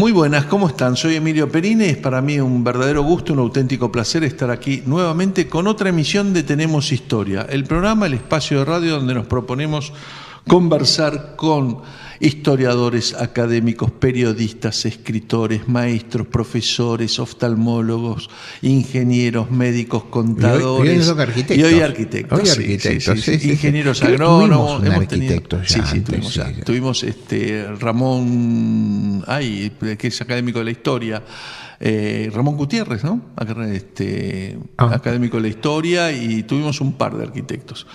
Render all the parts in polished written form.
Muy buenas, ¿cómo están? Soy Emilio Perini, es para mí un verdadero gusto, un auténtico placer estar aquí nuevamente con otra emisión de Tenemos Historia, el programa, el espacio de radio donde nos proponemos conversar con historiadores, académicos, periodistas, escritores, maestros, profesores, oftalmólogos, ingenieros, médicos, contadores. Y hoy arquitectos. Hoy arquitectos, sí. Ingenieros agrónomos. Tuvimos Ramón, que es académico de la historia. Ramón Gutiérrez, ¿no? Académico de la historia, y tuvimos un par de arquitectos.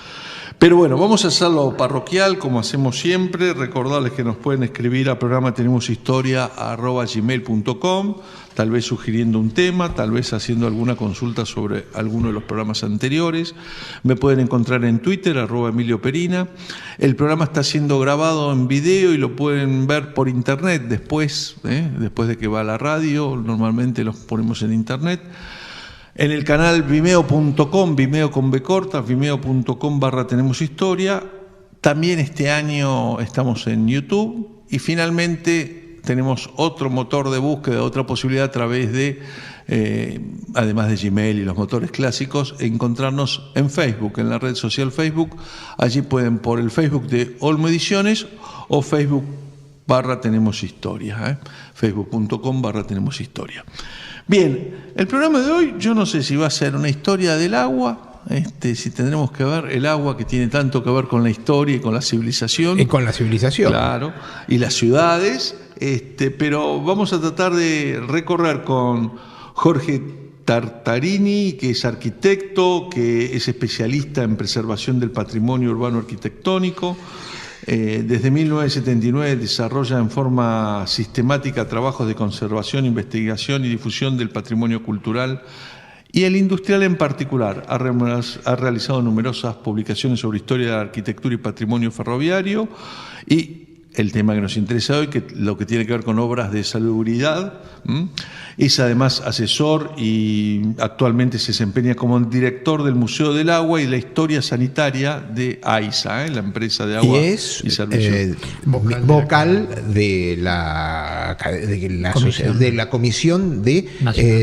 Pero bueno, vamos a hacerlo parroquial, como hacemos siempre. Recordarles que nos pueden escribir a programa tenemoshistoria@gmail.com, tal vez sugiriendo un tema, tal vez haciendo alguna consulta sobre alguno de los programas anteriores. Me pueden encontrar en Twitter, @Emilio Perina. El programa está siendo grabado en video y lo pueden ver por internet después de que va a la radio. Normalmente los ponemos en internet. En el canal vimeo.com, Vimeo con B corta, vimeo.com/Tenemos Historia. También este año estamos en YouTube. Y finalmente tenemos otro motor de búsqueda, otra posibilidad a través de, además de Gmail y los motores clásicos, encontrarnos en Facebook, en la red social Facebook. Allí pueden por el Facebook de Olmo Ediciones o Facebook/Tenemos Historia, facebook.com/Tenemos Historia. Bien, el programa de hoy, yo no sé si va a ser una historia del agua, si tendremos que ver el agua que tiene tanto que ver con la historia y con la civilización. Y con la civilización. Claro, y las ciudades, pero vamos a tratar de recorrer con Jorge Tartarini, que es arquitecto, que es especialista en preservación del patrimonio urbano arquitectónico. Desde 1979 desarrolla en forma sistemática trabajos de conservación, investigación y difusión del patrimonio cultural y el industrial en particular. Ha realizado numerosas publicaciones sobre historia de la arquitectura y patrimonio ferroviario, y el tema que nos interesa hoy, que lo que tiene que ver con obras de salubridad. Es además asesor y actualmente se desempeña como director del Museo del Agua y la Historia Sanitaria de AISA, la empresa de agua y servicios. Vocal de la Comisión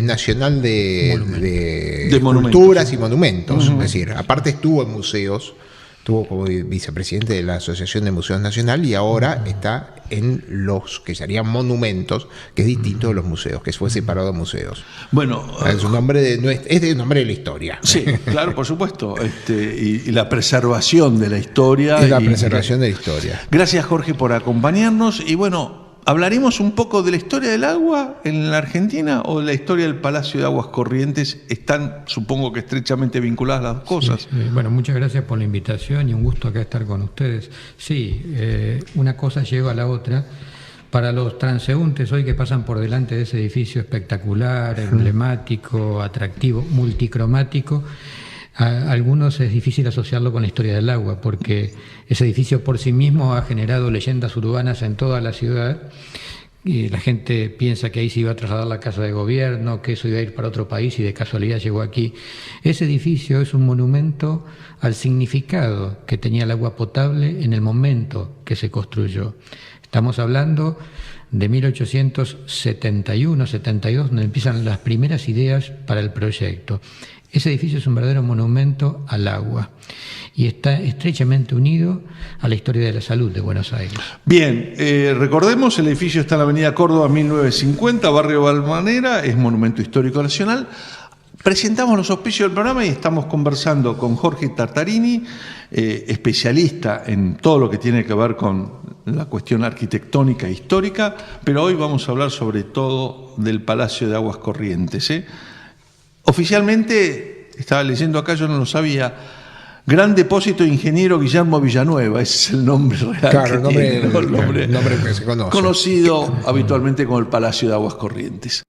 Nacional de Culturas y Monumentos. Es decir, aparte estuvo en museos. Estuvo como vicepresidente de la Asociación de Museos Nacional y ahora está en los que serían monumentos, que es distinto de los museos, que fue separado de museos. Bueno, es un nombre es el nombre de la historia. Sí, claro, por supuesto. Y la preservación de la historia. Es la preservación de la historia. Gracias, Jorge, por acompañarnos. Y bueno, ¿hablaremos un poco de la historia del agua en la Argentina o de la historia del Palacio de Aguas Corrientes? Están, supongo que estrechamente vinculadas las dos cosas. Sí. Bueno, muchas gracias por la invitación y un gusto acá estar con ustedes. Sí, una cosa lleva a la otra. Para los transeúntes hoy que pasan por delante de ese edificio espectacular, emblemático, atractivo, multicromático, a algunos es difícil asociarlo con la historia del agua, porque ese edificio por sí mismo ha generado leyendas urbanas en toda la ciudad, y la gente piensa que ahí se iba a trasladar la casa de gobierno, que eso iba a ir para otro país y de casualidad llegó aquí. Ese edificio es un monumento al significado que tenía el agua potable en el momento que se construyó. Estamos hablando de 1871-72, donde empiezan las primeras ideas para el proyecto. Ese edificio es un verdadero monumento al agua y está estrechamente unido a la historia de la salud de Buenos Aires. Bien, recordemos, el edificio está en la avenida Córdoba 1950, barrio Balvanera, es Monumento Histórico Nacional. Presentamos los auspicios del programa y estamos conversando con Jorge Tartarini, especialista en todo lo que tiene que ver con la cuestión arquitectónica e histórica, pero hoy vamos a hablar sobre todo del Palacio de Aguas Corrientes. Oficialmente, estaba leyendo acá, yo no lo sabía, Gran Depósito Ingeniero Guillermo Villanueva, ese es el nombre real. Claro, el nombre que se conoce. Conocido habitualmente como el Palacio de Aguas Corrientes.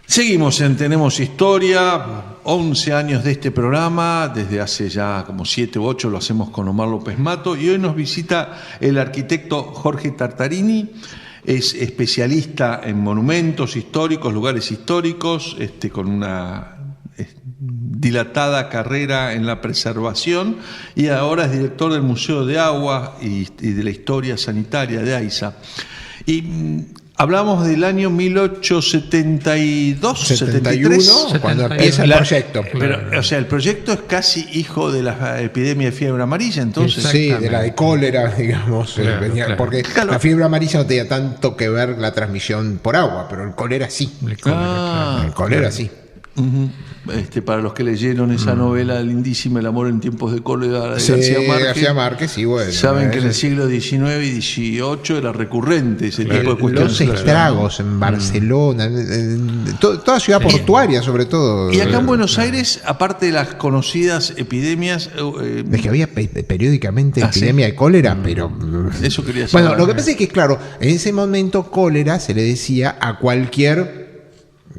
Seguimos en Tenemos Historia, 11 años de este programa, desde hace ya como 7 u 8 lo hacemos con Omar López Mato, y hoy nos visita el arquitecto Jorge Tartarini. Es especialista en monumentos históricos, lugares históricos, con una dilatada carrera en la preservación y ahora es director del Museo de Agua y de la Historia Sanitaria de AISA. Y hablamos del año 1872, 71, 73, cuando empieza el proyecto. Pero, o sea, el proyecto es casi hijo de la epidemia de fiebre amarilla, entonces. Sí, de la de cólera, digamos. Claro, claro. Porque la fiebre amarilla no tenía tanto que ver la transmisión por agua, pero el cólera sí. El cólera Sí. Uh-huh. Para los que leyeron esa novela lindísima, El amor en tiempos de cólera de Sí, García Márquez, sí, bueno. Saben que en el siglo XIX y XVIII era recurrente ese tipo de cuestiones. Los estragos en Barcelona, en toda ciudad portuaria sobre todo. Y acá en Buenos Aires, aparte de las conocidas epidemias... es que había periódicamente epidemia de cólera, pero... Eso quería saber. Bueno, lo que pasa es que, claro, en ese momento cólera se le decía a cualquier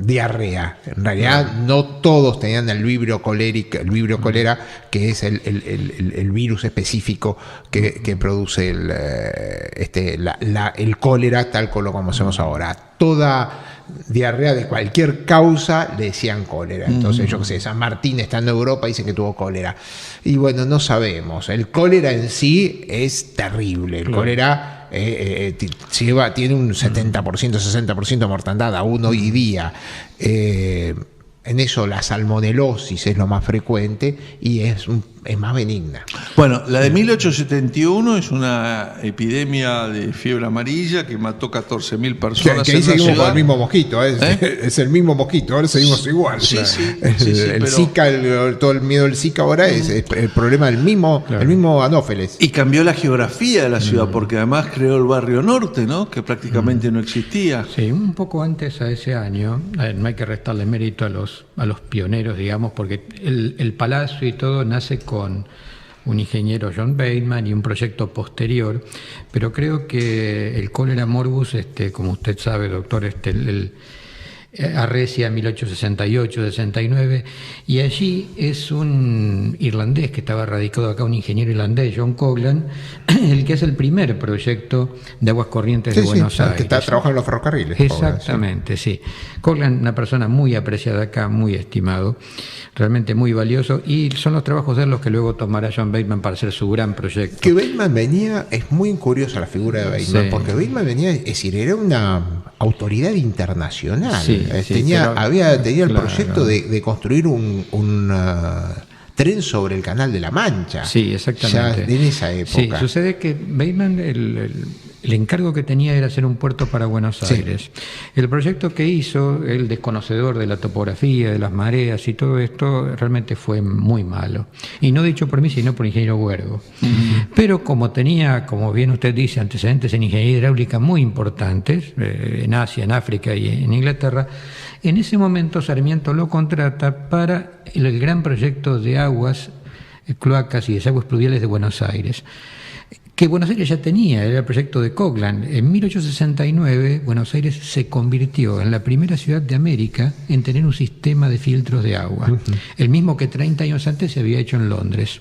diarrea. En realidad no todos tenían el vibrio cólera, que es el virus específico que produce el cólera tal como lo conocemos ahora. Toda diarrea de cualquier causa le decían cólera. Entonces, yo qué sé, San Martín estando en Europa dicen que tuvo cólera. Y bueno, no sabemos. El cólera en sí es terrible. El cólera tiene un 70%, 60% de mortandad aún hoy día. En eso la salmonelosis es lo más frecuente y es más benigna. Bueno, la de 1871 es una epidemia de fiebre amarilla que mató 14.000 personas. Que ahí seguimos con el mismo mosquito, es el mismo mosquito, ahora seguimos igual. Sí, el Zika, todo el miedo del Zika ahora es el problema del mismo Anófeles. Y cambió la geografía de la ciudad, porque además creó el barrio norte, ¿no? Que prácticamente no existía. Sí, un poco antes a ese año, no hay que restarle mérito a los pioneros, digamos, porque el palacio y todo nace con un ingeniero, John Bateman, y un proyecto posterior, pero creo que el cólera morbus, como usted sabe, doctor, arrecia en 1868-69, y allí es un irlandés que estaba radicado acá, un ingeniero irlandés, John Coughlan, el que es el primer proyecto de aguas corrientes de Buenos Aires. Que está trabajando en los ferrocarriles. Exactamente, sí. Coughlan, una persona muy apreciada acá, muy estimado, realmente muy valioso, y son los trabajos de él los que luego tomará John Bateman para hacer su gran proyecto. Que Bateman venía, es muy curiosa la figura de Bateman, porque Bateman venía, es decir, era una autoridad internacional. Tenía el proyecto de construir un tren sobre el Canal de la Mancha. Sí, exactamente. Ya en esa época. Sí, sucede que Bateman, el encargo que tenía era hacer un puerto para Buenos Aires. El proyecto que hizo, el desconocedor de la topografía, de las mareas y todo esto, realmente fue muy malo. Y no dicho por mí, sino por el ingeniero Huergo. Pero como tenía, como bien usted dice, antecedentes en ingeniería hidráulica muy importantes, en Asia, en África y en Inglaterra, en ese momento Sarmiento lo contrata para el gran proyecto de aguas, cloacas y desagües pluviales de Buenos Aires, que Buenos Aires ya tenía, era el proyecto de Coughlan. En 1869, Buenos Aires se convirtió en la primera ciudad de América en tener un sistema de filtros de agua, el mismo que 30 años antes se había hecho en Londres.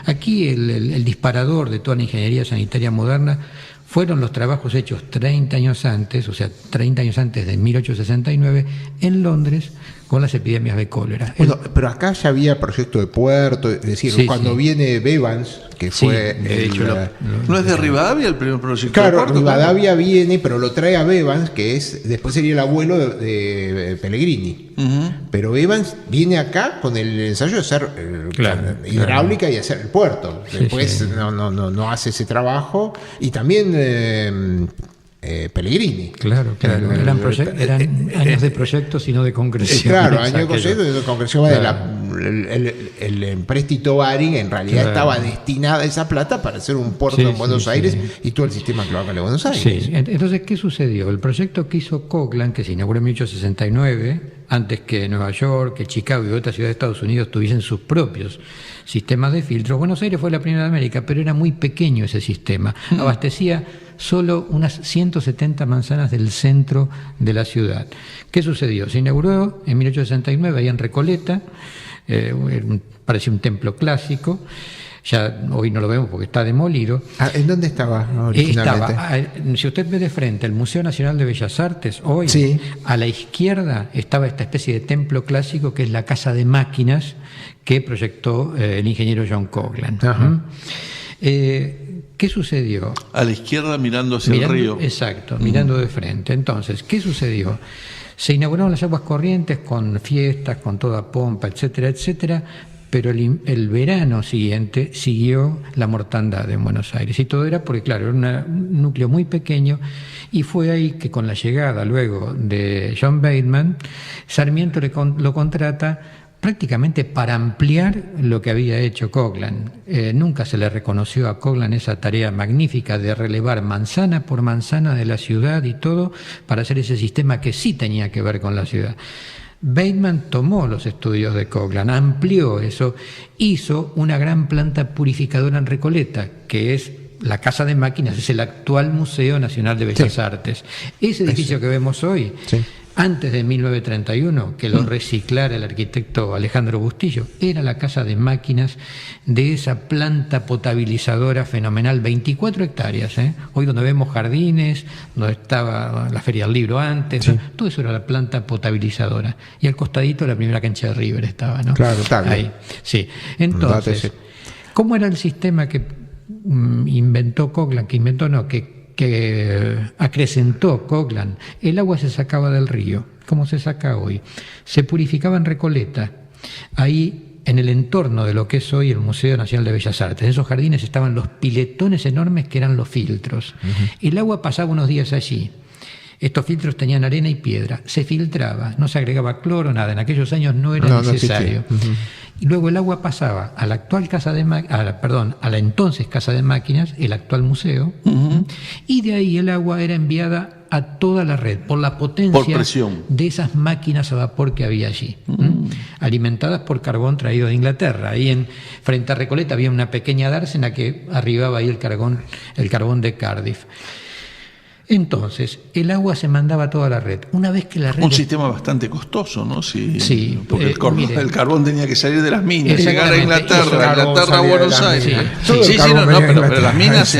Aquí el disparador de toda la ingeniería sanitaria moderna fueron los trabajos hechos 30 años antes, o sea, 30 años antes de 1869, en Londres, con las epidemias de cólera. Bueno, pero acá ya había proyecto de puerto, es decir, cuando viene Bevans, que fue... de hecho, ¿no es de Rivadavia el primer proyecto? Claro, Rivadavia viene, pero lo trae a Bevans, que después sería el abuelo de Pellegrini. Pero Bevans viene acá con el ensayo de hacer hidráulica y hacer el puerto. Después no hace ese trabajo. Y también Pellegrini. Claro. Eran años de proyectos y no de concreción. Claro, años de proyectos y de concreción. El empréstito Baring en realidad estaba destinada esa plata para hacer un puerto en Buenos Aires y todo el sistema cloacal de Buenos Aires. Sí, entonces, ¿qué sucedió? El proyecto que hizo Coughlan, que se inauguró en 1869, antes que Nueva York, que Chicago y otras ciudades de Estados Unidos tuviesen sus propios sistemas de filtros. Buenos Aires fue la primera de América, pero era muy pequeño ese sistema. Abastecía solo unas 170 manzanas del centro de la ciudad. ¿Qué sucedió? Se inauguró en 1869 ahí en Recoleta, parecía un templo clásico. ya hoy no lo vemos porque está demolido. ¿En dónde estaba originalmente? Si usted ve de frente el Museo Nacional de Bellas Artes, hoy sí, a la izquierda estaba esta especie de templo clásico que es la Casa de Máquinas que proyectó el ingeniero John Coglan. ¿Qué sucedió? A la izquierda mirando hacia el río. Exacto, mirando de frente. Entonces, ¿qué sucedió? Se inauguraron las aguas corrientes con fiestas, con toda pompa, etcétera, etcétera, pero el verano siguiente siguió la mortandad en Buenos Aires. Y todo era porque, claro, era un núcleo muy pequeño, y fue ahí que con la llegada luego de John Bateman, Sarmiento lo contrata prácticamente para ampliar lo que había hecho Coglan. Nunca se le reconoció a Coglan esa tarea magnífica de relevar manzana por manzana de la ciudad y todo para hacer ese sistema que sí tenía que ver con la ciudad. Bateman tomó los estudios de Coglan, amplió eso, hizo una gran planta purificadora en Recoleta, que es la Casa de Máquinas, es el actual Museo Nacional de Bellas Artes. Ese edificio que vemos hoy, antes de 1931, que lo reciclara el arquitecto Alejandro Bustillo, era la Casa de Máquinas de esa planta potabilizadora fenomenal, 24 hectáreas, hoy donde vemos jardines, donde estaba la Feria del Libro antes, todo eso era la planta potabilizadora. Y al costadito la primera cancha de River estaba, ¿no? Claro, tal. Ahí, sí. Entonces, ¿cómo era el sistema que inventó Coglan? Que acrecentó Coglan. El agua se sacaba del río, como se saca hoy. Se purificaba en Recoleta, ahí en el entorno de lo que es hoy el Museo Nacional de Bellas Artes. En esos jardines estaban los piletones enormes que eran los filtros. El agua pasaba unos días allí. Estos filtros tenían arena y piedra. Se filtraba, no se agregaba cloro, nada. En aquellos años no era necesario. Y luego el agua pasaba a la actual a la entonces Casa de Máquinas, el actual museo, y de ahí el agua era enviada a toda la red por la potencia de esas máquinas a vapor que había allí, alimentadas por carbón traído de Inglaterra. Ahí frente a Recoleta había una pequeña dársena que arribaba ahí el carbón de Cardiff. Entonces, el agua se mandaba a toda la red. Una vez que la red... Un sistema bastante costoso, ¿no? Sí, porque el carbón tenía que salir de las minas, llegar a Inglaterra a Buenos Aires. Pero las minas...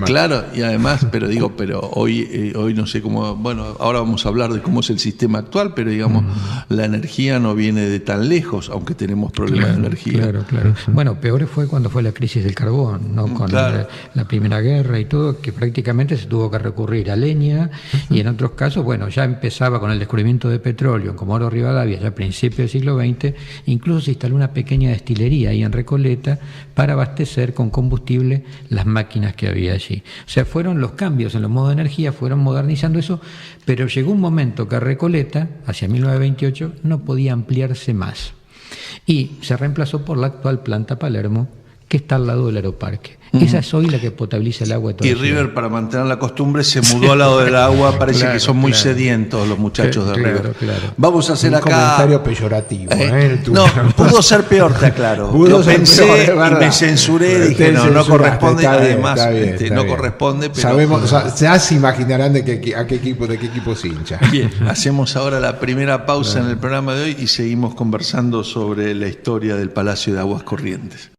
Claro, y además, pero hoy no sé cómo... Bueno, ahora vamos a hablar de cómo es el sistema actual, pero digamos, la energía no viene de tan lejos, aunque tenemos problemas de energía. Claro. Bueno, peor fue cuando fue la crisis del carbón, ¿no? Con la Primera Guerra y todo, que prácticamente se tuvo que recurrir a leña, y en otros casos, bueno, ya empezaba con el descubrimiento de petróleo en Comodoro Rivadavia, ya a principios del siglo XX, incluso se instaló una pequeña destilería ahí en Recoleta para abastecer con combustible las máquinas que había allí. O sea, fueron los cambios en los modos de energía, fueron modernizando eso, pero llegó un momento que Recoleta, hacia 1928, no podía ampliarse más. Y se reemplazó por la actual planta Palermo, que está al lado del aeroparque. Esa es hoy la que potabiliza el agua de toda la ciudad. River, para mantener la costumbre, se mudó al lado del agua. Parece que son muy sedientos los muchachos de River. Vamos a hacer acá... Un comentario peyorativo. No, pudo ser peor, te aclaro. Lo pensé y me censuré. Dije, no corresponde. Además, no corresponde. Pero... Sabemos, ya se imaginarán de qué equipo se hincha. Bien, hacemos ahora la primera pausa en el programa de hoy y seguimos conversando sobre la historia del Palacio de Aguas Corrientes.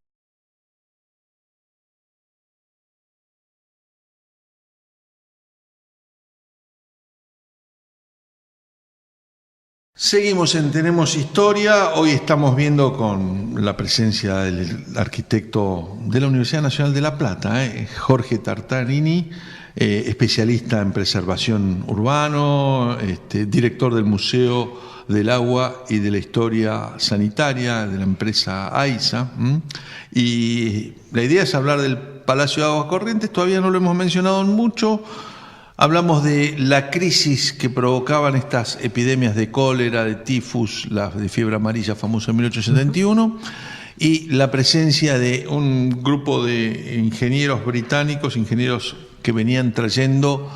Seguimos en Tenemos Historia. Hoy estamos viendo con la presencia del arquitecto de la Universidad Nacional de La Plata, Jorge Tartarini, especialista en preservación urbano, director del Museo del Agua y de la Historia Sanitaria de la empresa AISA. Y la idea es hablar del Palacio de Aguas Corrientes. Todavía no lo hemos mencionado mucho. Hablamos de la crisis que provocaban estas epidemias de cólera, de tifus, la de fiebre amarilla famosa en 1871, y la presencia de un grupo de ingenieros británicos, ingenieros que venían trayendo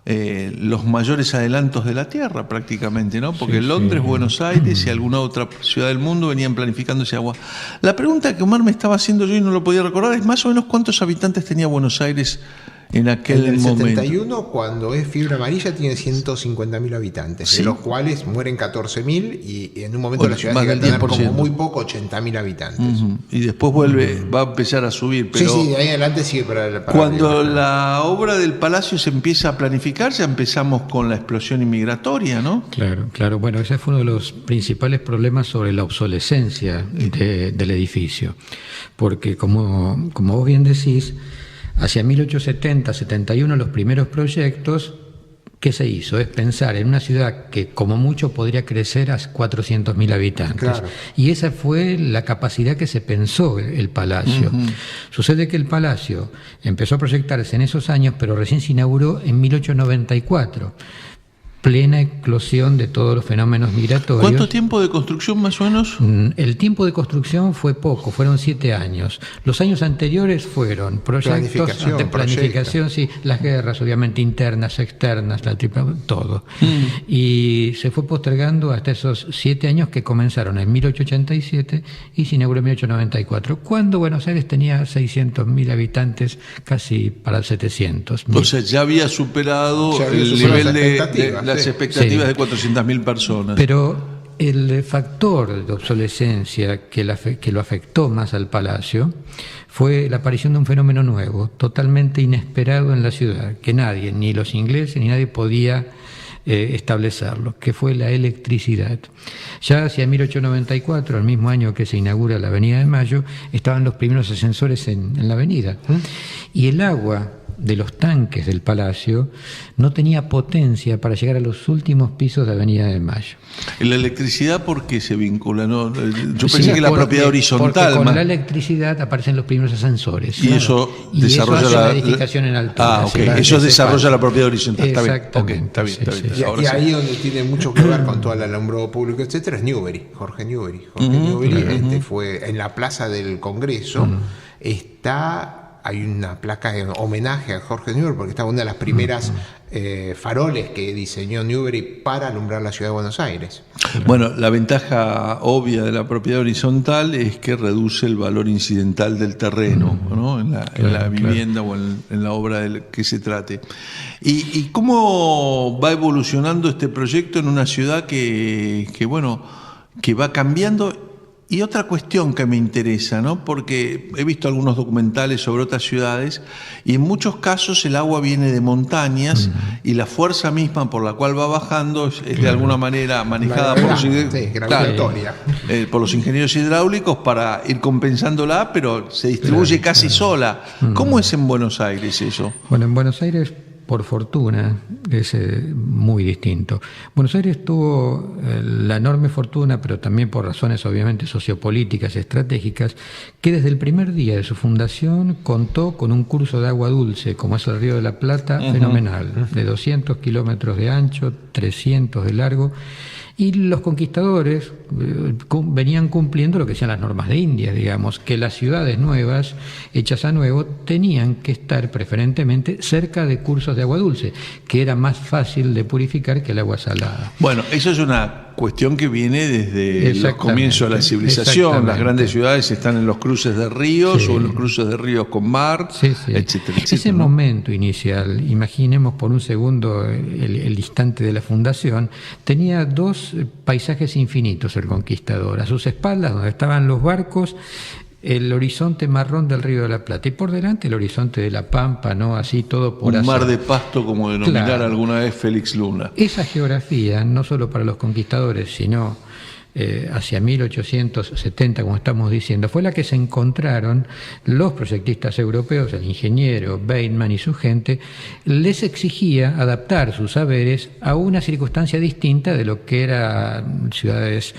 los mayores adelantos de la Tierra prácticamente, ¿no? Porque Londres, Buenos Aires y alguna otra ciudad del mundo venían planificando ese agua. La pregunta que Omar me estaba haciendo yo y no lo podía recordar es más o menos cuántos habitantes tenía Buenos Aires en aquel en el momento. 71, cuando es fiebre amarilla, tiene 150.000 habitantes, sí, de los cuales mueren 14.000 y en un momento bueno, la ciudad más llega a del tener 10%. como muy poco 80.000 habitantes. Y después va a empezar a subir. Pero sí, de ahí adelante sigue para cuando la obra del Palacio se empieza a planificar, ya empezamos con la explosión inmigratoria, ¿no? Claro. Bueno, ese fue uno de los principales problemas sobre la obsolescencia del edificio. Porque, como vos bien decís, hacia 1870-71 los primeros proyectos, ¿qué se hizo? Es pensar en una ciudad que como mucho podría crecer a 400.000 habitantes. Claro. Y esa fue la capacidad que se pensó el Palacio. Sucede que el Palacio empezó a proyectarse en esos años, pero recién se inauguró en 1894. Plena eclosión de todos los fenómenos migratorios. ¿Cuánto tiempo de construcción más o menos? El tiempo de construcción fue poco, fueron 7 años. Los años anteriores fueron proyectos de planificación, sí, las guerras obviamente internas, externas, todo. Y se fue postergando hasta esos 7 años que comenzaron en 1887 y se inauguró en 1894, cuando Buenos Aires tenía 600.000 habitantes, casi para 700.000. O sea, ya había superado el nivel de las expectativas de 400.000 personas. Pero el factor de obsolescencia que lo afectó más al Palacio fue la aparición de un fenómeno nuevo, totalmente inesperado en la ciudad, que nadie, ni los ingleses ni nadie podía establecerlo, que fue la electricidad. Ya hacia 1894, el mismo año que se inaugura la Avenida de Mayo, estaban los primeros ascensores en la avenida. Y el agua de los tanques del Palacio no tenía potencia para llegar a los últimos pisos de Avenida de Mayo. ¿La electricidad por qué se vincula? ¿No? Yo pensé que la propiedad horizontal. Porque con la electricidad aparecen los primeros ascensores. Y claro, eso desarrolla eso la edificación en altura. Eso desarrolla la propiedad horizontal. Exactamente. Está bien. Y ahí donde tiene mucho que ver con todo el alumbrado público, etcétera, es Newbery, Jorge Newbery. Newbery fue en la Plaza del Congreso, hay una placa de homenaje a Jorge Newbery, porque está una de las primeras faroles que diseñó Newbery para alumbrar la ciudad de Buenos Aires. Bueno, la ventaja obvia de la propiedad horizontal es que reduce el valor incidental del terreno, ¿no? en la vivienda o en la obra del que se trate. ¿Y cómo va evolucionando este proyecto en una ciudad que va cambiando? Y otra cuestión que me interesa, ¿no? Porque he visto algunos documentales sobre otras ciudades y en muchos casos el agua viene de montañas y la fuerza misma por la cual va bajando es de alguna manera manejada por los ingenieros hidráulicos para ir compensándola, pero se distribuye casi sola. ¿Cómo es en Buenos Aires eso? Bueno, en Buenos Aires, por fortuna, es muy distinto. Buenos Aires tuvo la enorme fortuna, pero también por razones obviamente sociopolíticas y estratégicas, que desde el primer día de su fundación contó con un curso de agua dulce, como es el Río de la Plata, fenomenal, de 200 kilómetros de ancho, 300 de largo, y los conquistadores venían cumpliendo lo que decían las normas de Indias, digamos, que las ciudades nuevas, hechas a nuevo, tenían que estar preferentemente cerca de cursos de agua dulce, que era más fácil de purificar que el agua salada. Bueno, eso es una cuestión que viene desde los comienzos de la civilización. Las grandes ciudades están en los cruces de ríos o en los cruces de ríos con mar, etcétera. Ese momento inicial, imaginemos por un segundo el instante de la fundación, tenía dos paisajes infinitos el conquistador. A sus espaldas, donde estaban los barcos, el horizonte marrón del Río de la Plata y por delante el horizonte de la Pampa, ¿no? Así todo por un mar de pasto, como denominara alguna vez Félix Luna. Esa geografía, no solo para los conquistadores, sino hacia 1870, como estamos diciendo, fue la que se encontraron los proyectistas europeos, el ingeniero Bateman y su gente, les exigía adaptar sus saberes a una circunstancia distinta de lo que eran ciudades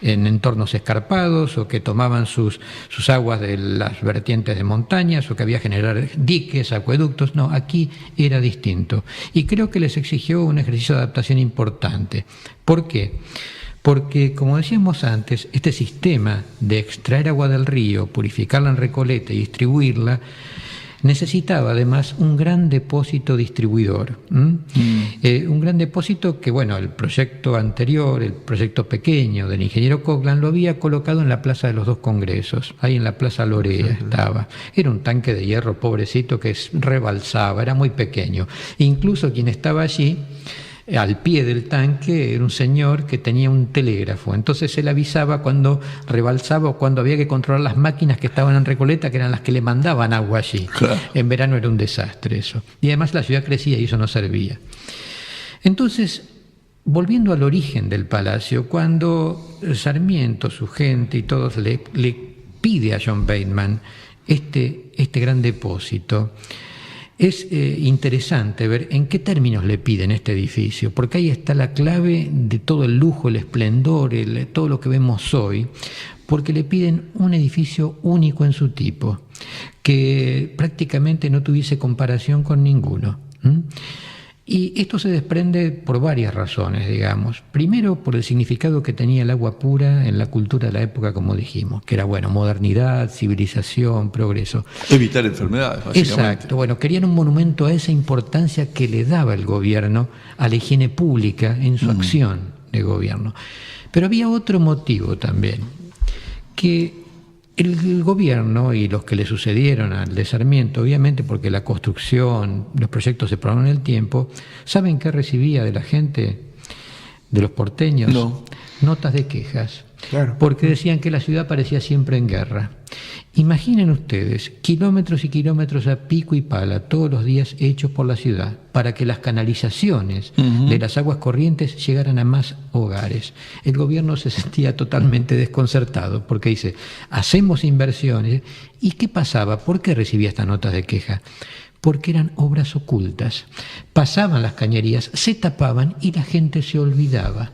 en entornos escarpados o que tomaban sus aguas de las vertientes de montañas o que había que generar diques, acueductos. No, aquí era distinto. Y creo que les exigió un ejercicio de adaptación importante. ¿Por qué? Porque, como decíamos antes, este sistema de extraer agua del río, purificarla en Recoleta y distribuirla, necesitaba además un gran depósito distribuidor. Un gran depósito que, bueno, el proyecto anterior, el proyecto pequeño del ingeniero Coghlan, lo había colocado en la Plaza de los Dos Congresos, ahí en la Plaza Lorea estaba. Era un tanque de hierro pobrecito que rebalsaba, era muy pequeño. Incluso quien estaba allí, al pie del tanque, era un señor que tenía un telégrafo. Entonces él avisaba cuando rebalsaba o cuando había que controlar las máquinas que estaban en Recoleta, que eran las que le mandaban agua allí. Claro. En verano era un desastre eso. Y además la ciudad crecía y eso no servía. Entonces, volviendo al origen del palacio, cuando Sarmiento, su gente y todos le pide a John Bateman este gran depósito, es interesante ver en qué términos le piden este edificio, porque ahí está la clave de todo el lujo, el esplendor, todo lo que vemos hoy, porque le piden un edificio único en su tipo, que prácticamente no tuviese comparación con ninguno. Y esto se desprende por varias razones, digamos. Primero, por el significado que tenía el agua pura en la cultura de la época, como dijimos, que era, bueno, modernidad, civilización, progreso. Evitar enfermedades, básicamente. Exacto. Bueno, querían un monumento a esa importancia que le daba el gobierno a la higiene pública en su acción de gobierno. Pero había otro motivo también, que el gobierno y los que le sucedieron al de Sarmiento, obviamente porque la construcción, los proyectos se prolongaron en el tiempo, ¿saben qué recibía de la gente, de los porteños? No. Notas de quejas. Claro. Porque decían que la ciudad parecía siempre en guerra. Imaginen ustedes, kilómetros y kilómetros a pico y pala todos los días hechos por la ciudad para que las canalizaciones de las aguas corrientes llegaran a más hogares. El gobierno se sentía totalmente desconcertado porque dice, hacemos inversiones. ¿Y qué pasaba? ¿Por qué recibía estas notas de queja? Porque eran obras ocultas. Pasaban las cañerías, se tapaban y la gente se olvidaba.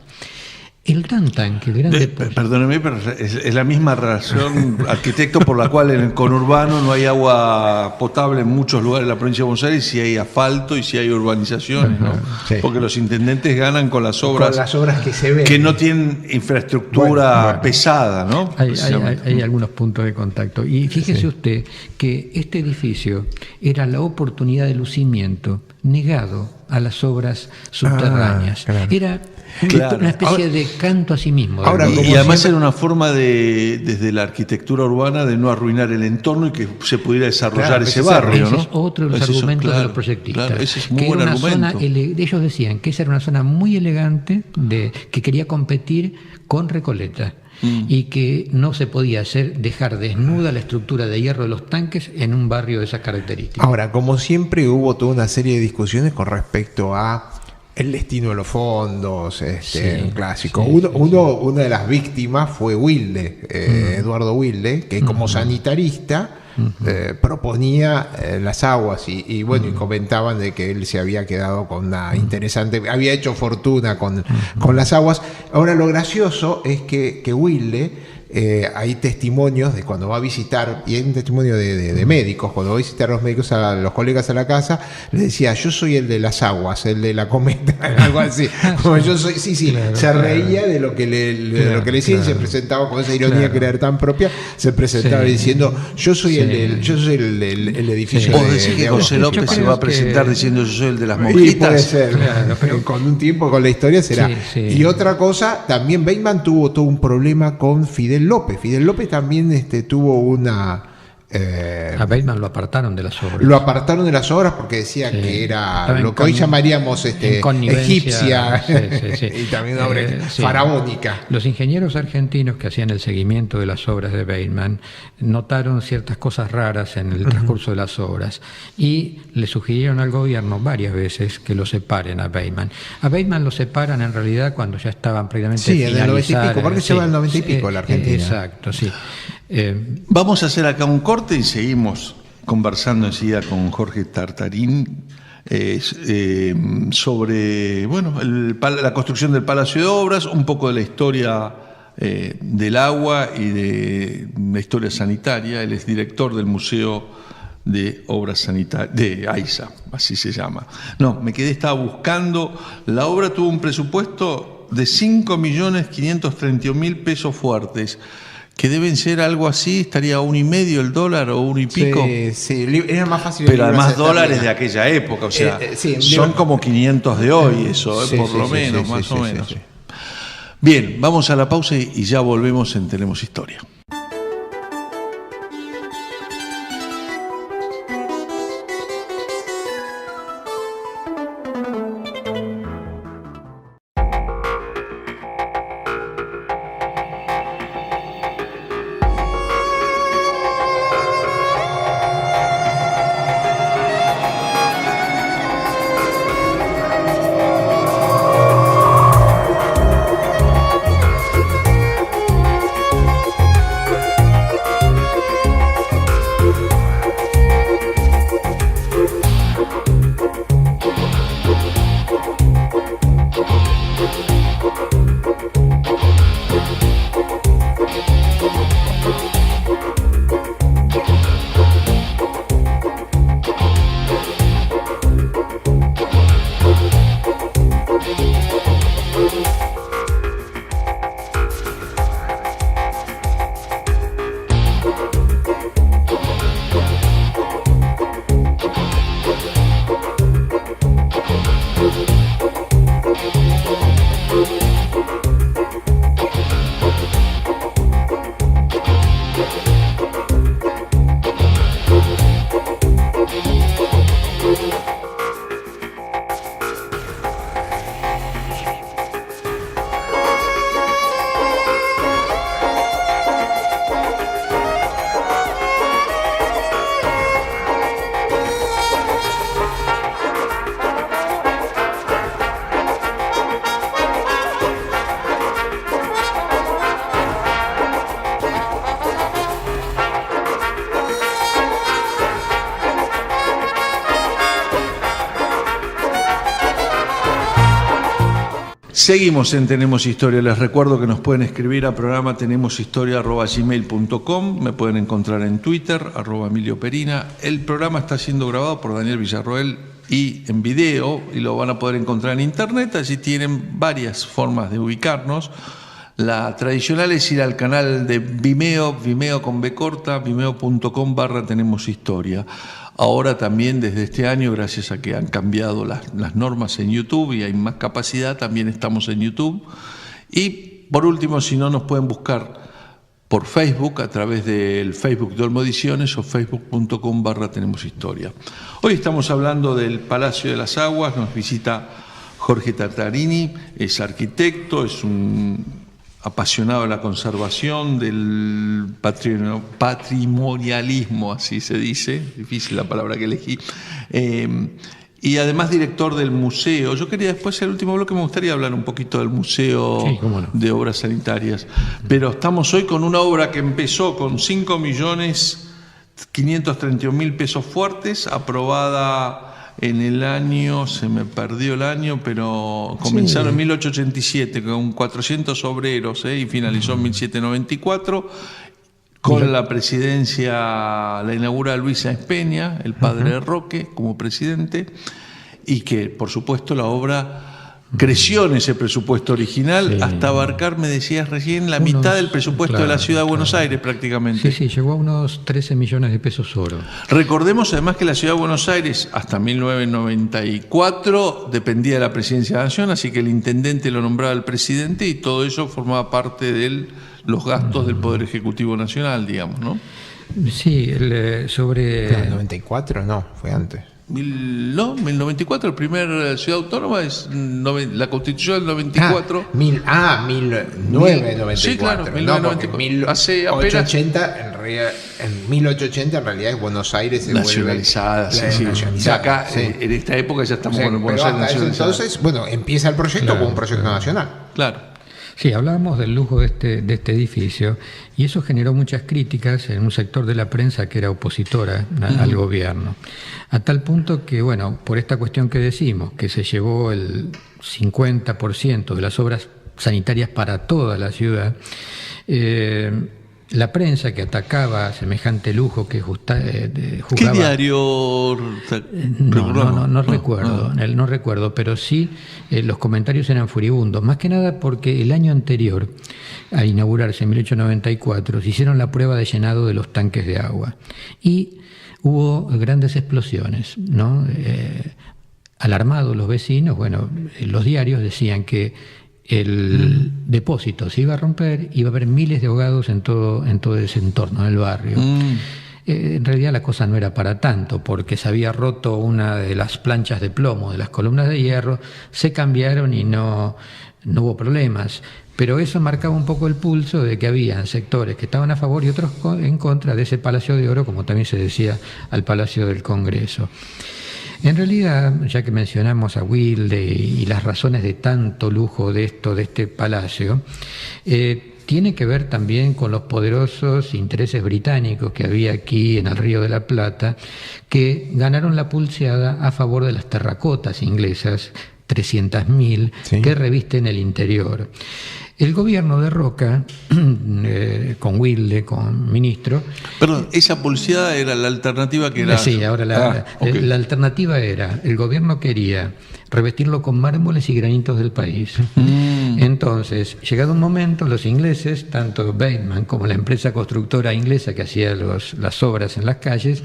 El gran tanque, el gran depósito. Perdóneme, pero es la misma razón, arquitecto, por la cual en el conurbano no hay agua potable en muchos lugares de la provincia de Buenos Aires, si hay asfalto y si hay urbanizaciones, ¿no? Sí. Porque los intendentes ganan con las obras. Con las obras que se ven. Que no tienen infraestructura pesada, ¿no? Hay algunos puntos de contacto. Y fíjese usted que este edificio era la oportunidad de lucimiento negado a las obras subterráneas. Claro. Era una especie de canto a sí mismo. Y además era una forma desde la arquitectura urbana de no arruinar el entorno y que se pudiera desarrollar ese barrio, ¿no? Ese es otro de los argumentos de los proyectistas. Claro, ese es muy buen argumento. Ellos decían que esa era una zona muy elegante que quería competir con Recoleta. Y que no se podía dejar desnuda la estructura de hierro de los tanques en un barrio de esas características. Ahora, como siempre, hubo toda una serie de discusiones con respecto a el destino de los fondos, un clásico. Una de las víctimas fue Wilde, Eduardo Wilde, que como sanitarista proponía las aguas y bueno, y comentaban de que él se había quedado con una interesante, había hecho fortuna con las aguas. Ahora, lo gracioso es que Wilde, hay testimonios de cuando va a visitar, y hay un testimonio de médicos, cuando va a visitar a los médicos, a los colegas a la casa, le decía, yo soy el de las aguas, el de la cometa, algo así. Como yo soy, claro, se reía de lo que le decía y se presentaba con esa ironía que era tan propia, se presentaba diciendo, yo soy el edificio. ¿Vos decís que José López se va a presentar diciendo yo soy el de las monjitas? Puede ser, pero con un tiempo, con la historia será. Y otra cosa, también Bateman tuvo todo un problema con Fidel López. Fidel López también tuvo una... a Bateman lo apartaron de las obras. Lo apartaron de las obras porque decía que era lo que hoy llamaríamos egipcia y también una obra faraónica. Los ingenieros argentinos que hacían el seguimiento de las obras de Bateman notaron ciertas cosas raras en el transcurso de las obras y le sugirieron al gobierno varias veces que lo separen a Bateman. A Bateman lo separan en realidad cuando ya estaban prácticamente en el 90 y pico, porque se va en el 90 y pico la Argentina. Exacto, sí. Vamos a hacer acá un corte y seguimos conversando enseguida con Jorge Tartarín sobre la construcción del Palacio de Obras, un poco de la historia del agua y de la historia sanitaria. Él es director del Museo de Obras Sanitarias de AISA, así se llama. Estaba buscando, la obra tuvo un presupuesto de 5.531.000 pesos fuertes, que deben ser algo así, estaría a 1,5 el dólar o 1 y pico. Sí, era más fácil. Pero además dólares de aquella época, o sea, son como 500 de hoy eso, por lo menos, más o menos. Sí. Bien, vamos a la pausa y ya volvemos en Tenemos Historia. Seguimos en Tenemos Historia. Les recuerdo que nos pueden escribir a programa tenemoshistoria@gmail.com. Me pueden encontrar en Twitter, @EmilioPerina. El programa está siendo grabado por Daniel Villarroel y en video, y lo van a poder encontrar en internet. Allí tienen varias formas de ubicarnos. La tradicional es ir al canal de Vimeo, Vimeo con B corta, vimeo.com/Tenemos Historia. Ahora también desde este año, gracias a que han cambiado las normas en YouTube y hay más capacidad, también estamos en YouTube. Y por último, si no, nos pueden buscar por Facebook a través del Facebook de Olmo Ediciones o facebook.com/Tenemos Historia. Hoy estamos hablando del Palacio de las Aguas. Nos visita Jorge Tartarini, es arquitecto, es un apasionado de la conservación, del patrimonialismo, así se dice, difícil la palabra que elegí, y además director del museo. Yo quería después, en el último bloque, me gustaría hablar un poquito del Museo de Obras Sanitarias, pero estamos hoy con una obra que empezó con 5.531.000 pesos fuertes, aprobada en el año, se me perdió el año, pero comenzaron en 1887 con 400 obreros y finalizó en 1794 con la presidencia, la inaugura Luis Sáenz Peña, el padre de Roque, como presidente, y que por supuesto la obra creció en ese presupuesto original hasta abarcar, me decías recién, la mitad del presupuesto de la Ciudad de Buenos Aires prácticamente. Sí, llegó a unos 13 millones de pesos oro. Recordemos además que la Ciudad de Buenos Aires hasta 1994 dependía de la Presidencia de la Nación, así que el intendente lo nombraba el presidente y todo eso formaba parte de los gastos del Poder Ejecutivo Nacional, digamos, ¿no? Sí, sobre... ¿El 94? No, fue antes. 1094, el primer ciudad autónoma es la Constitución del 94. 1994. Sí, claro, 1994. Hace apenas 1880 en realidad es Buenos Aires se nacionalizada, nacionalizada. Acá en esta época ya estamos con Buenos Aires nacionalizada. Entonces, empieza el proyecto como un proyecto nacional. Claro. Sí, hablábamos del lujo de este edificio y eso generó muchas críticas en un sector de la prensa que era opositora al gobierno. A tal punto que, por esta cuestión que decimos, que se llevó el 50% de las obras sanitarias para toda la ciudad, La prensa que atacaba semejante lujo que juzgaba... ¿Qué diario? No recuerdo, pero sí los comentarios eran furibundos, más que nada porque el año anterior, al inaugurarse en 1894, se hicieron la prueba de llenado de los tanques de agua y hubo grandes explosiones, ¿no? Alarmados los vecinos, los diarios decían que el depósito se iba a romper, iba a haber miles de ahogados en todo ese entorno, en el barrio. En realidad la cosa no era para tanto, porque se había roto una de las planchas de plomo de las columnas de hierro, se cambiaron y no hubo problemas. Pero eso marcaba un poco el pulso de que había sectores que estaban a favor y otros en contra de ese Palacio de Oro, como también se decía al Palacio del Congreso. En realidad, ya que mencionamos a Wilde y las razones de tanto lujo de este palacio, tiene que ver también con los poderosos intereses británicos que había aquí en el Río de la Plata, que ganaron la pulseada a favor de las terracotas inglesas, 300.000, sí, que revisten el interior. El gobierno de Roca, con Wilde, con ministro... Perdón, esa pulseada era la alternativa que era... Sí, ahora la alternativa era, el gobierno quería revestirlo con mármoles y granitos del país. Entonces, llegado un momento, los ingleses, tanto Bateman como la empresa constructora inglesa que hacía las obras en las calles,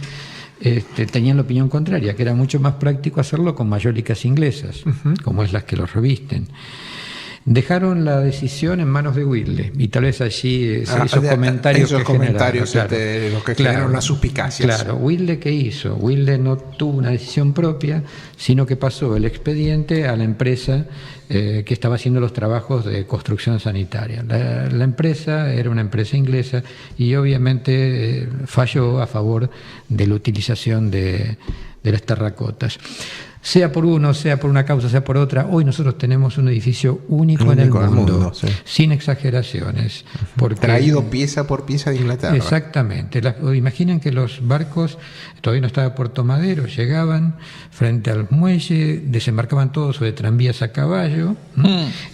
tenían la opinión contraria, que era mucho más práctico hacerlo con mayólicas inglesas, como es las que los revisten. Dejaron la decisión en manos de Wilde y tal vez allí esos comentarios los que generaron las suspicacias. Claro, ¿Wilde qué hizo? Wilde no tuvo una decisión propia, sino que pasó el expediente a la empresa que estaba haciendo los trabajos de construcción sanitaria. La empresa era una empresa inglesa y obviamente falló a favor de la utilización de las terracotas. Sea por uno, sea por una causa, sea por otra, hoy nosotros tenemos un edificio único en el mundo, sí, sin exageraciones. Traído pieza por pieza de Inglaterra. Exactamente. Imaginen que los barcos, todavía no estaba Puerto Madero, llegaban frente al muelle, desembarcaban todos sobre tranvías a caballo.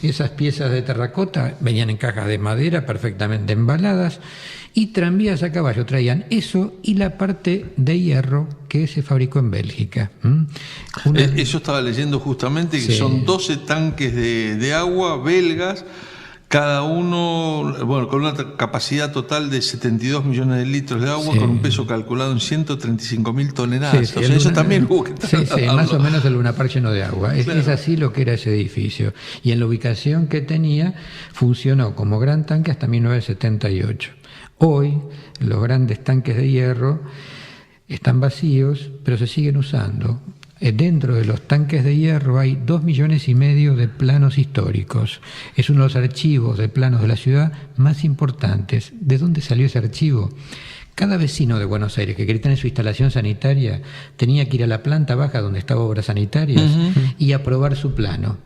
Esas piezas de terracota venían en cajas de madera perfectamente embaladas. Y tranvías a caballo traían eso y la parte de hierro que se fabricó en Bélgica. Eso estaba leyendo justamente, que sí, son 12 tanques de agua belgas, cada uno con una capacidad total de 72 millones de litros de agua, sí, con un peso calculado en 135.000 toneladas. Sí, o sea, eso también hubo que más o menos el Luna Park lleno de agua. Claro. Es así lo que era ese edificio. Y en la ubicación que tenía, funcionó como gran tanque hasta 1978. Hoy los grandes tanques de hierro están vacíos, pero se siguen usando. Dentro de los tanques de hierro hay 2,5 millones de planos históricos. Es uno de los archivos de planos de la ciudad más importantes. ¿De dónde salió ese archivo? Cada vecino de Buenos Aires que quería tener su instalación sanitaria tenía que ir a la planta baja donde estaba Obras Sanitarias y aprobar su plano.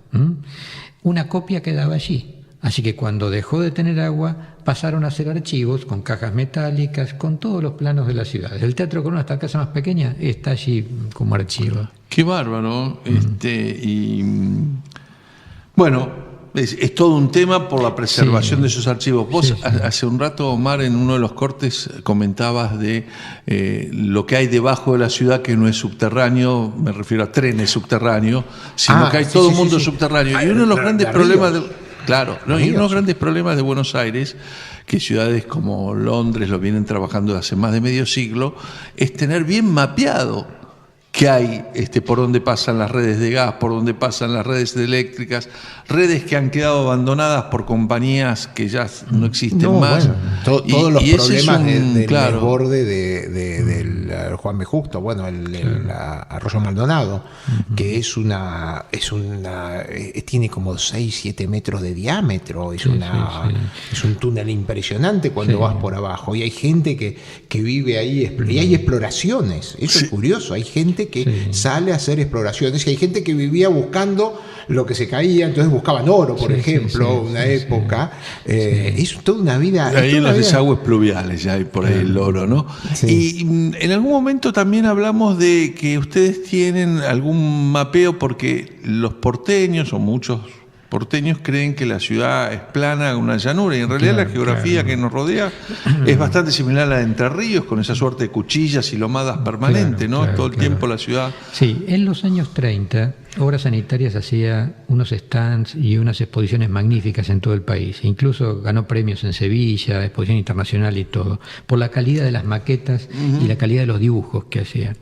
Una copia quedaba allí. Así que cuando dejó de tener agua, pasaron a hacer archivos con cajas metálicas, con todos los planos de la ciudad. Desde el Teatro Colón hasta la casa más pequeña está allí como archivo. Qué bárbaro. Bueno, es todo un tema por la preservación, sí, de esos archivos. Vos hace un rato, Omar, en uno de los cortes comentabas de lo que hay debajo de la ciudad que no es subterráneo, me refiero a trenes subterráneos, sino que hay todo un mundo subterráneo. Y uno de los grandes problemas Claro, ¿no? Y uno de los grandes problemas de Buenos Aires, que ciudades como Londres lo vienen trabajando desde hace más de medio siglo, es tener bien mapeado qué hay, por dónde pasan las redes de gas, por dónde pasan las redes eléctricas, redes que han quedado abandonadas por compañías que ya no existen más. Bueno, todos los problemas del desborde del Juan B. Justo, el Arroyo Maldonado, que tiene como 6-7 metros de diámetro, es un túnel impresionante cuando vas por abajo, y hay gente que vive ahí, y hay exploraciones, eso es curioso, hay gente que sale a hacer exploraciones, y hay gente que vivía buscando lo que se caía, entonces buscaban oro, por ejemplo, una época. Es toda una vida. Ahí en los desagües pluviales ya hay por ahí el oro, ¿no? Sí. Y en algún momento también hablamos de que ustedes tienen algún mapeo, porque los porteños, o muchos porteños creen que la ciudad es plana, una llanura, y en realidad la geografía que nos rodea es bastante similar a la de Entre Ríos, con esa suerte de cuchillas y lomadas permanentes, ¿no? Todo el tiempo la ciudad. Sí, en los años 30, Obras Sanitarias hacía unos stands y unas exposiciones magníficas en todo el país. Incluso ganó premios en Sevilla, exposición internacional y todo, por la calidad de las maquetas y la calidad de los dibujos que hacía.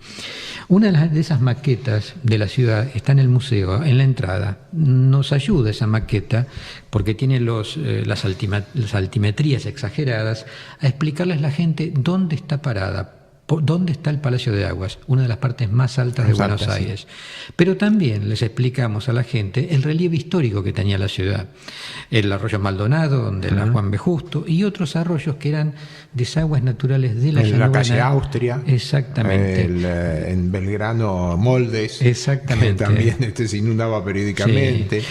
Una de esas maquetas de la ciudad está en el museo, en la entrada. Nos ayuda esa maqueta, porque tiene las altimetrías exageradas, a explicarles a la gente dónde está parada, dónde está el Palacio de Aguas, una de las partes más altas de Buenos Aires. Pero también les explicamos a la gente el relieve histórico que tenía la ciudad. El arroyo Maldonado, donde la Juan B. Justo, y otros arroyos que eran desagües naturales de la llanura. En la calle Austria. Exactamente. En Belgrano, Moldes. Exactamente. Que también se inundaba periódicamente. Sí.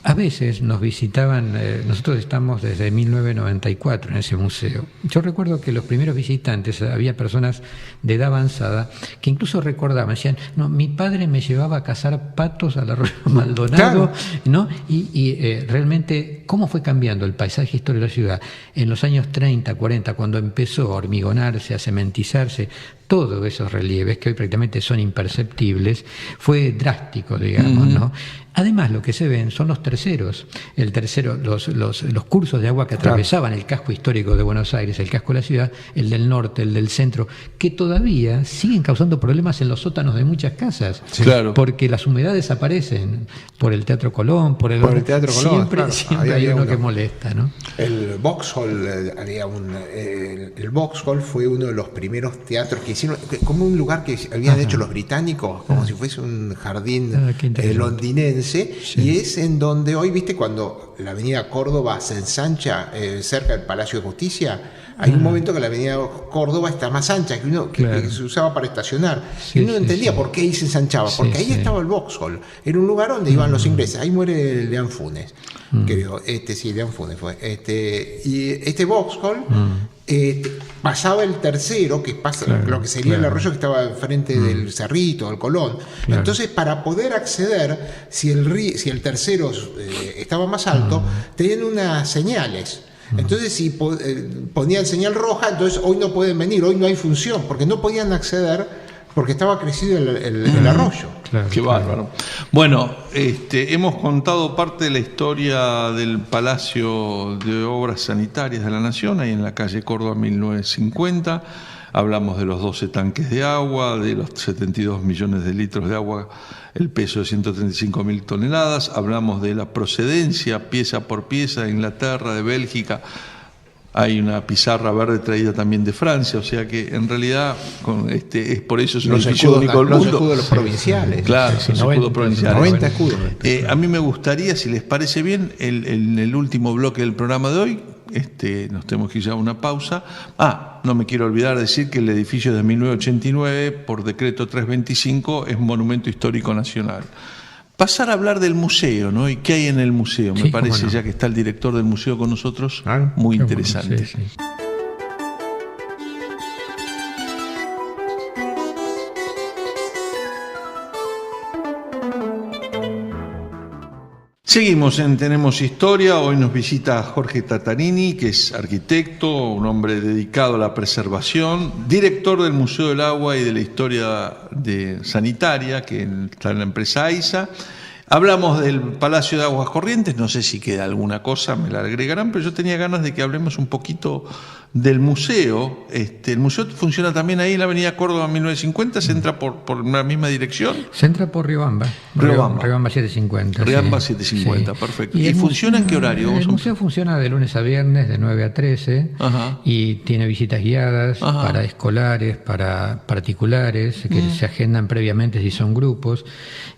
A veces nos visitaban, nosotros estamos desde 1994 en ese museo. Yo recuerdo que los primeros visitantes, había personas de edad avanzada que incluso recordaban, decían, no, mi padre me llevaba a cazar patos al arroyo Maldonado, ¿no? Y realmente, ¿cómo fue cambiando el paisaje histórico de la ciudad? En los años 30, 40, cuando empezó a hormigonarse, a cementizarse, todos esos relieves que hoy prácticamente son imperceptibles, fue drástico, digamos, ¿no? Además, lo que se ven son los terceros. El tercero, los cursos de agua que atravesaban el casco histórico de Buenos Aires, el casco de la ciudad, el del norte, el del centro, que todavía siguen causando problemas en los sótanos de muchas casas. Sí. Claro. Porque las humedades aparecen por el Teatro Colón, por el Teatro Colón. Siempre hay uno que molesta, ¿no? El Vauxhall, el Vauxhall fue uno de los primeros teatros que hicieron, como un lugar que habían hecho los británicos, como si fuese un jardín londinense. Sí. Y es en donde hoy, viste, cuando la avenida Córdoba se ensancha cerca del Palacio de Justicia, hay un momento que la avenida Córdoba está más ancha, que se usaba para estacionar. Y uno no entendía por qué ahí se ensanchaba, porque ahí estaba el Vauxhall. Era un lugar donde iban los ingleses. Ahí muere Leán Funes. Creo, Leán Funes fue. Y este Vauxhall pasaba el tercero, que pasa lo que sería el arroyo que estaba enfrente del Cerrito, del Colón. Entonces, para poder acceder, si el tercero estaba más alto, tenían unas señales. Entonces, si ponían señal roja, entonces hoy no pueden venir, hoy no hay función, porque no podían acceder porque estaba crecido el arroyo. Qué bárbaro. Bueno, hemos contado parte de la historia del Palacio de Obras Sanitarias de la Nación, ahí en la calle Córdoba 1950. Hablamos de los 12 tanques de agua, de los 72 millones de litros de agua, el peso de 135.000 toneladas. Hablamos de la procedencia, pieza por pieza, de Inglaterra, de Bélgica. Hay una pizarra verde traída también de Francia, o sea que en realidad es por eso es un edificio único del mundo. Los escudos, si les parece bien, en el último bloque del programa de hoy, nos tenemos que ir a una pausa. No me quiero olvidar de decir que el edificio de 1989, por decreto 325, es Monumento Histórico Nacional. Pasar a hablar del museo, ¿no? ¿Y qué hay en el museo? Me parece, ya que está el director del museo con nosotros, muy interesante. Bueno, sí. Seguimos en Tenemos Historia. Hoy nos visita Jorge Tatarini, que es arquitecto, un hombre dedicado a la preservación, director del Museo del Agua y de la Historia Sanitaria, que está en la empresa AISA. Hablamos del Palacio de Aguas Corrientes, no sé si queda alguna cosa, me la agregarán, pero yo tenía ganas de que hablemos un poquito del museo. El museo funciona también ahí en la avenida Córdoba 1950, ¿se entra por una misma dirección? Se entra por Riobamba. Riobamba 750. Riobamba 750, perfecto. ¿Y funciona en qué horario? El museo funciona de lunes a viernes, de 9 a 13, y tiene visitas guiadas para escolares, para particulares, que se agendan previamente si son grupos.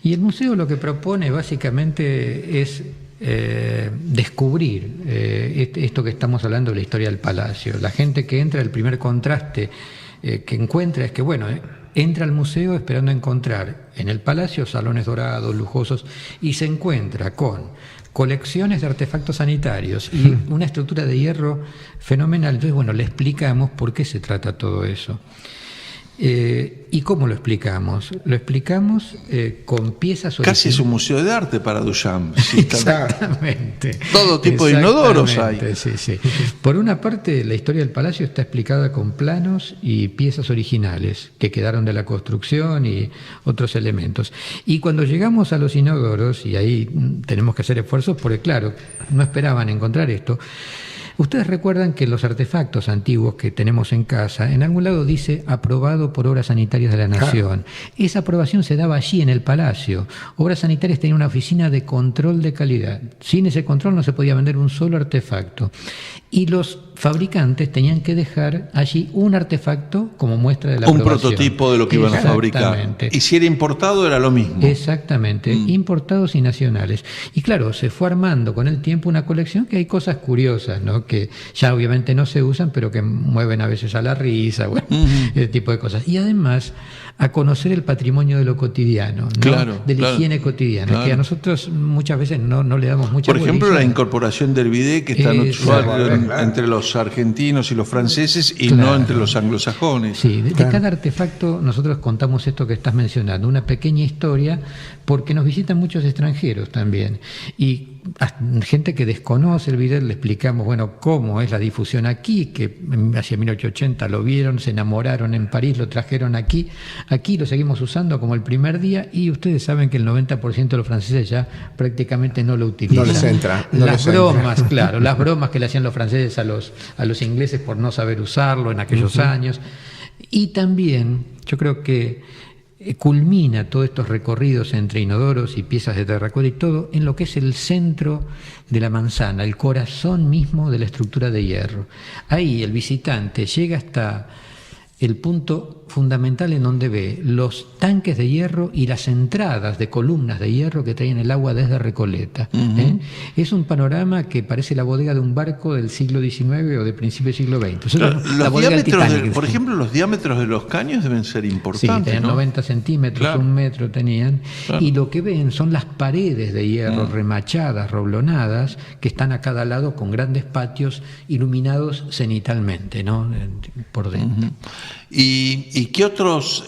Y el museo lo que propone básicamente es descubrir esto que estamos hablando de la historia del palacio. La gente que entra, el primer contraste que encuentra es que, entra al museo esperando encontrar en el palacio salones dorados, lujosos, y se encuentra con colecciones de artefactos sanitarios y una estructura de hierro fenomenal. Entonces, le explicamos por qué se trata todo eso. ¿Y cómo lo explicamos? Lo explicamos con piezas originales. Casi es un museo de arte para Duchamp. Sí, exactamente. Todo tipo de inodoros hay. Sí, sí. Por una parte, la historia del palacio está explicada con planos y piezas originales que quedaron de la construcción y otros elementos. Y cuando llegamos a los inodoros, y ahí tenemos que hacer esfuerzos porque, claro, no esperaban encontrar esto. Ustedes recuerdan que los artefactos antiguos que tenemos en casa, en algún lado dice aprobado por Obras Sanitarias de la Nación. Esa aprobación se daba allí en el palacio. Obras Sanitarias tenía una oficina de control de calidad. Sin ese control no se podía vender un solo artefacto. Y los fabricantes tenían que dejar allí un artefacto como muestra de la aprobación. Un prototipo de lo que iban a fabricar. Y si era importado era lo mismo. Exactamente, importados y nacionales. Y claro, se fue armando con el tiempo una colección que hay cosas curiosas, ¿no? Que ya obviamente no se usan, pero que mueven a veces a la risa, bueno, ese tipo de cosas. Y además a conocer el patrimonio de lo cotidiano, ¿no? Claro, de la higiene cotidiana, que a nosotros muchas veces no le damos mucha Por ejemplo, la incorporación del bidet, que es tan usual entre los argentinos y los franceses y no entre los anglosajones. Sí, de cada artefacto nosotros contamos esto que estás mencionando, una pequeña historia, porque nos visitan muchos extranjeros también. Y gente que desconoce el bidet le explicamos, bueno, cómo es la difusión aquí, que hacia 1880 lo vieron, se enamoraron en París, lo trajeron aquí lo seguimos usando como el primer día, y ustedes saben que el 90% de los franceses ya prácticamente no lo utilizan. No les entra. Las bromas, claro, las bromas que le hacían los franceses a los ingleses por no saber usarlo en aquellos años. Y también, yo creo que culmina todos estos recorridos entre inodoros y piezas de terracota y todo en lo que es el centro de la manzana, el corazón mismo de la estructura de hierro. Ahí el visitante llega hasta el punto fundamental en donde ve los tanques de hierro y las entradas de columnas de hierro que traen el agua desde Recoleta. Es un panorama que parece la bodega de un barco del siglo XIX o de principio del siglo XX. Por ejemplo, los diámetros de los caños deben ser importantes. Sí, tenían 90 centímetros, 1 metro tenían. Y lo que ven son las paredes de hierro remachadas, roblonadas, que están a cada lado con grandes patios iluminados cenitalmente, ¿no? Por dentro. ¿Y qué otros?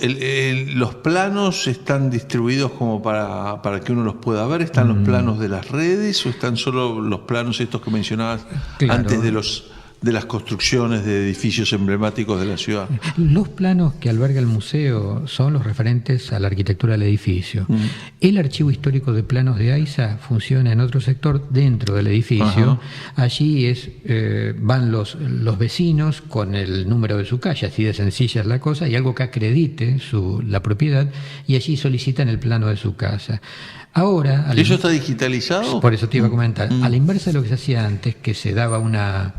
¿Los planos están distribuidos como para que uno los pueda ver? ¿Están los planos de las redes o están solo los planos estos que mencionabas antes de las construcciones de edificios emblemáticos de la ciudad? Los planos que alberga el museo son los referentes a la arquitectura del edificio. El archivo histórico de planos de AISA funciona en otro sector dentro del edificio. Allí van los vecinos con el número de su calle, así de sencilla es la cosa, y algo que acredite la propiedad, y allí solicitan el plano de su casa. Ahora, ¿eso está digitalizado? Por eso te iba a comentar. A la inversa de lo que se hacía antes, que se daba una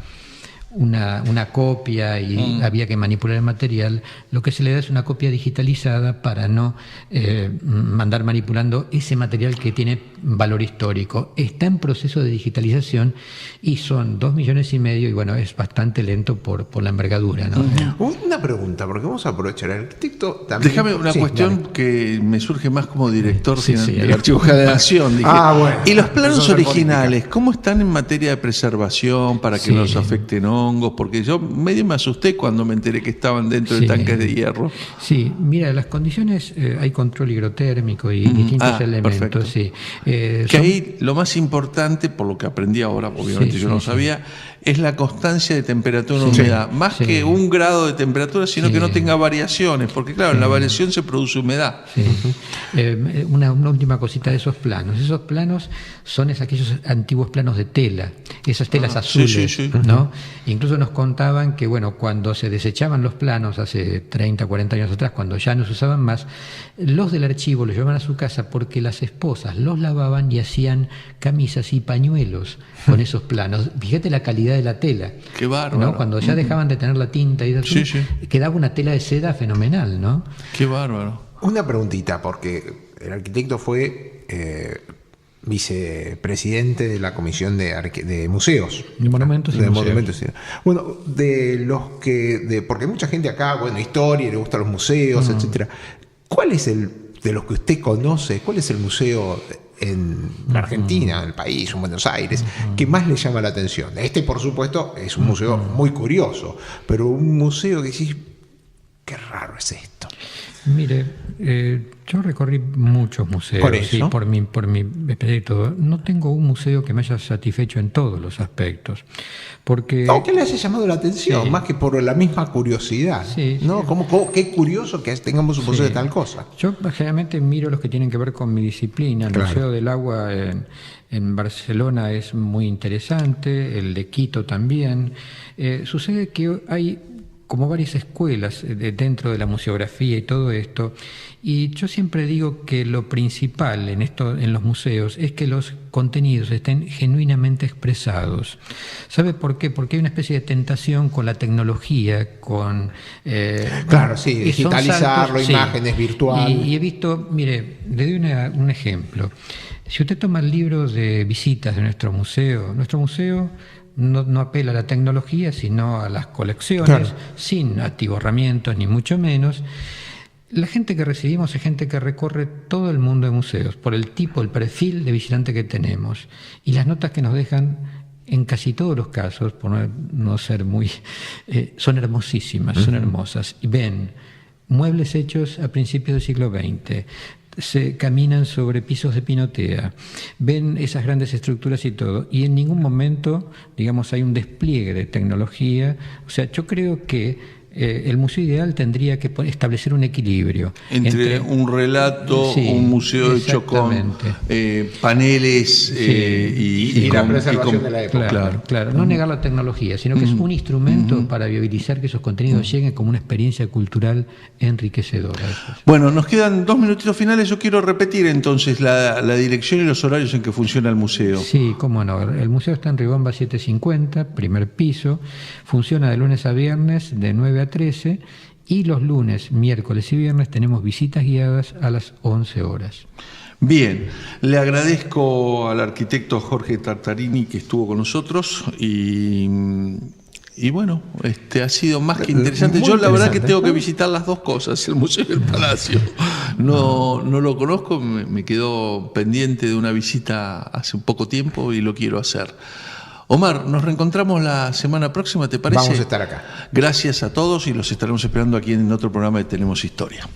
copia y había que manipular el material, lo que se le da es una copia digitalizada para no andar manipulando ese material que tiene valor histórico. Está en proceso de digitalización y son 2,5 millones y bueno, es bastante lento por la envergadura, ¿no? Una pregunta, porque vamos a aprovechar el arquitecto también. Déjame una cuestión que me surge más como director del Archivo Generación. Bueno. ¿Y los planos originales, cómo están en materia de preservación para que no los afecten hongos? Porque yo medio me asusté cuando me enteré que estaban dentro de tanques de hierro. Sí, mira, las condiciones, hay control hidrotérmico y distintos elementos. Que ahí lo más importante, por lo que aprendí ahora, obviamente yo no lo sabía, es la constancia de temperatura y humedad. Más que 1 grado de temperatura, sino que no tenga variaciones, porque claro, en la variación se produce humedad. Una última cosita de esos planos. Esos planos son aquellos antiguos planos de tela, esas telas azules, ¿no? Incluso nos contaban que, bueno, cuando se desechaban los planos hace 30, 40 años atrás, cuando ya no se usaban más, los del archivo los llevaban a su casa porque las esposas los lavaban y hacían camisas y pañuelos con esos planos. Fíjate la calidad de la tela. Qué bárbaro. ¿No? Cuando ya dejaban de tener la tinta y de azul, quedaba una tela de seda fenomenal, ¿no? Qué bárbaro. Una preguntita, porque el arquitecto fue vicepresidente de la Comisión de Museos. De Monumentos y Museos. Bueno, porque mucha gente acá, bueno, historia, le gustan los museos, etcétera. ¿Cuál es de los que usted conoce, cuál es el museo en la Argentina, en el país, en Buenos Aires, que más le llama la atención? Por supuesto, es un museo muy curioso, pero un museo que decís, qué raro es esto. Mire, yo recorrí muchos museos. Por eso. Sí, por mi experiencia. No tengo un museo que me haya satisfecho en todos los aspectos. Porque... ¿Qué le haya llamado la atención? Sí. Más que por la misma curiosidad. Sí, ¿No? sí. Qué curioso que tengamos un museo de tal cosa. Yo generalmente miro los que tienen que ver con mi disciplina. El Claro. Museo del Agua en Barcelona es muy interesante, el de Quito también. Sucede que hay como varias escuelas dentro de la museografía y todo esto, y yo siempre digo que lo principal en los museos es que los contenidos estén genuinamente expresados. ¿Sabe por qué? Porque hay una especie de tentación con la tecnología, con... Claro, sí, y son digitalizarlo, saltos, imágenes, virtual. Y he visto, mire, le doy un ejemplo. Si usted toma el libro de visitas de nuestro museo no apela a la tecnología, sino a las colecciones, Claro. sin atiborramientos, ni mucho menos. La gente que recibimos es gente que recorre todo el mundo de museos, por el tipo, el perfil de visitante que tenemos. Y las notas que nos dejan, en casi todos los casos, por no ser muy... son hermosísimas, son hermosas. Y ven muebles hechos a principios del siglo XX, se caminan sobre pisos de pinotea, ven esas grandes estructuras y todo, y en ningún momento, digamos, hay un despliegue de tecnología. O sea, yo creo que el museo ideal tendría que establecer un equilibrio entre un relato, sí, un museo hecho con paneles y la preservación de la época. Claro. No negar la tecnología, sino que es un instrumento para viabilizar que esos contenidos lleguen como una experiencia cultural enriquecedora. Bueno, nos quedan 2 minutitos finales. Yo quiero repetir entonces la dirección y los horarios en que funciona el museo. Sí, cómo no. El museo está en Ribamba 750, primer piso. Funciona de lunes a viernes de 9 a 13, y los lunes, miércoles y viernes tenemos visitas guiadas a las 11 horas. Bien, le agradezco al arquitecto Jorge Tartarini que estuvo con nosotros y bueno, ha sido más que interesante. Muy Yo la verdad interesante. que tengo que visitar las dos cosas, el museo y el palacio. No lo conozco, me quedó pendiente de una visita hace un poco tiempo y lo quiero hacer. Omar, nos reencontramos la semana próxima, ¿te parece? Vamos a estar acá. Gracias a todos y los estaremos esperando aquí en otro programa de Tenemos Historia.